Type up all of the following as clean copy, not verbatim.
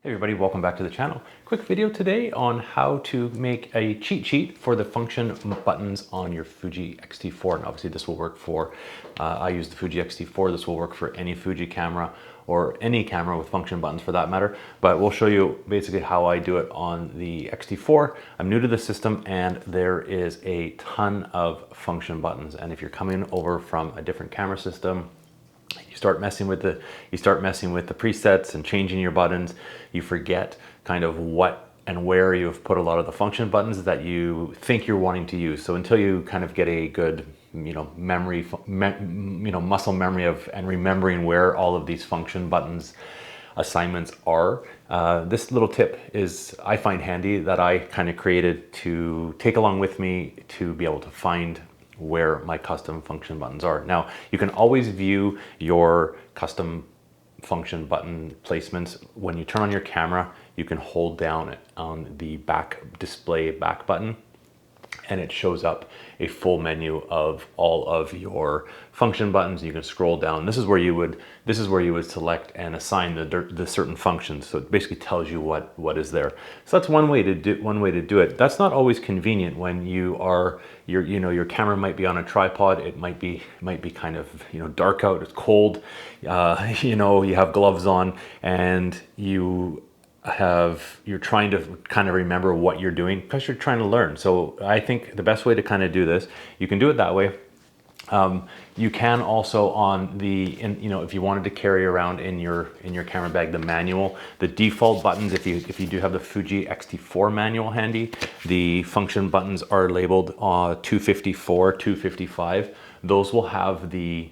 Hey everybody, welcome back to the channel. Quick video today on how to make a cheat sheet for the function buttons on your Fuji X-T4. And obviously this will work for, I use the Fuji X-T4, this will work for any Fuji camera or any camera with function buttons for that matter. But we'll show you basically how I do it on the X-T4. I'm new to the system and there is a ton of function buttons. And if you're coming over from a different camera system, you start messing with the presets and changing your buttons. You forget kind of what and where you've put a lot of the function buttons that you think you're wanting to use. So until you kind of get a good, muscle memory of and remembering where all of these function buttons assignments are, this little tip is I find handy that I kind of created to take along with me to be able to find where my custom function buttons are. Now, you can always view your custom function button placements. When you turn on your camera, you can hold down on the back display back button and it shows up a full menu of all of your function buttons. You can scroll down. This is where you would select and assign the certain functions. So it basically tells you what is there. So that's one way to do it. That's not always convenient when your camera might be on a tripod. It might be kind of dark out. It's cold. You have gloves on and you're trying to kind of remember what you're doing because you're trying to learn. So I think the best way to kind of do this, you can do it that way. You can also if you wanted to carry around in your camera bag the manual, the default buttons, if you do have the Fuji X-T4 manual handy, the function buttons are labeled 254, 255. Those will have the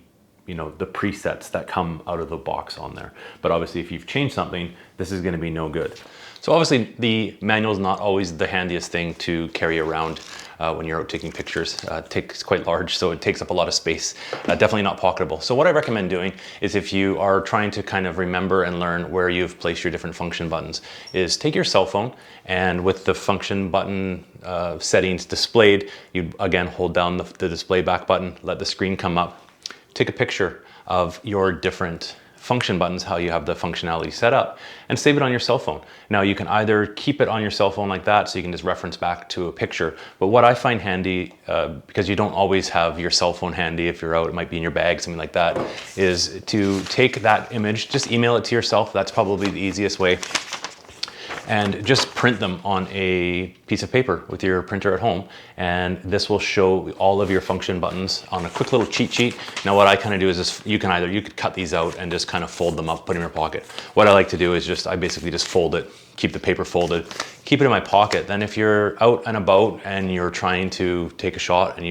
presets that come out of the box on there. But obviously if you've changed something, this is going to be no good. So obviously the manual is not always the handiest thing to carry around when you're out taking pictures. It's quite large, so it takes up a lot of space. Definitely not pocketable. So what I recommend doing is, if you are trying to kind of remember and learn where you've placed your different function buttons, is take your cell phone and with the function button settings displayed, you again hold down the display back button, let the screen come up, take a picture of your different function buttons, how you have the functionality set up, and save it on your cell phone. Now you can either keep it on your cell phone like that, so you can just reference back to a picture. But what I find handy, because you don't always have your cell phone handy if you're out, it might be in your bag, something like that, is to take that image, just email it to yourself. That's probably the easiest way. And just print them on a piece of paper with your printer at home. And this will show all of your function buttons on a quick little cheat sheet. Now what I kind of do is you could cut these out and just kind of fold them up, put them in your pocket. What I like to do is I basically just fold it, keep the paper folded, keep it in my pocket. Then if you're out and about and you're trying to take a shot and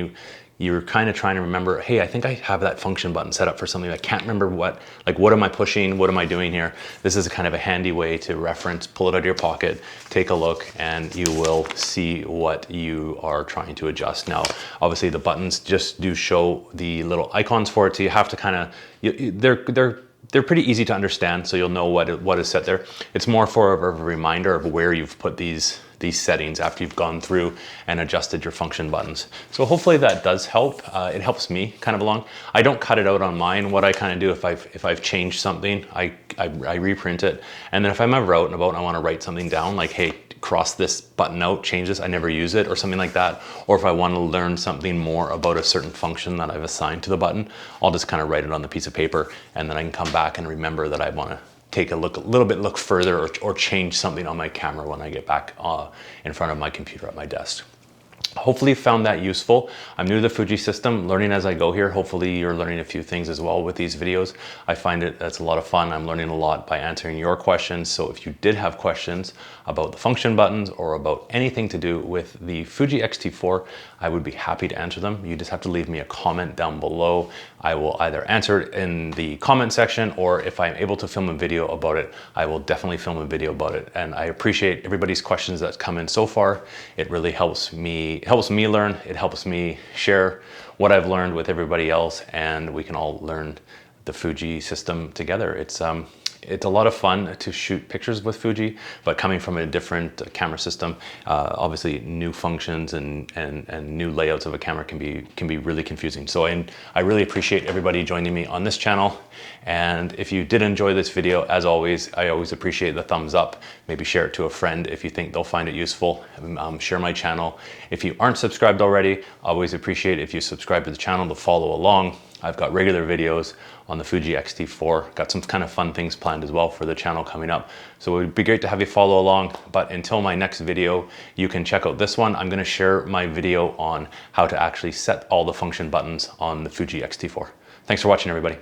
you're kind of trying to remember, hey, I think I have that function button set up for something. I can't remember what am I pushing? What am I doing here? This is kind of a handy way to reference, pull it out of your pocket, take a look, and you will see what you are trying to adjust. Now, obviously the buttons just do show the little icons for it. So you have to kind of, they're pretty easy to understand. So you'll know what is set there. It's more for a reminder of where you've put these settings after you've gone through and adjusted your function buttons. So hopefully that does help. It helps me kind of along. I don't cut it out on mine. What I kind of do, if I've changed something, I reprint it. And then if I'm ever out and about and I want to write something down, like, hey, cross this button out, change this, I never use it, or something like that. Or if I want to learn something more about a certain function that I've assigned to the button, I'll just kind of write it on the piece of paper, and then I can come back and remember that I want to take a little bit further or change something on my camera when I get back in front of my computer at my desk. Hopefully you found that useful. I'm new to the Fuji system, learning as I go here. Hopefully you're learning a few things as well with these videos. I find that's a lot of fun. I'm learning a lot by answering your questions. So if you did have questions about the function buttons or about anything to do with the Fuji X-T4, I would be happy to answer them. You just have to leave me a comment down below. I will either answer it in the comment section, or if I'm able to film a video about it, I will definitely film a video about it. And I appreciate everybody's questions that's come in so far. It really helps me learn. It helps me share what I've learned with everybody else, and we can all learn the Fuji system together. It's a lot of fun to shoot pictures with Fuji, but coming from a different camera system, obviously new functions and new layouts of a camera can be really confusing. So I really appreciate everybody joining me on this channel. And if you did enjoy this video, as always, I always appreciate the thumbs up. Maybe share it to a friend if you think they'll find it useful. Share my channel. If you aren't subscribed already, I always appreciate if you subscribe to the channel to follow along. I've got regular videos on the Fuji X-T4. Got some kind of fun things planned as well for the channel coming up. So it would be great to have you follow along. But until my next video, you can check out this one. I'm going to share my video on how to actually set all the function buttons on the Fuji X-T4. Thanks for watching, everybody.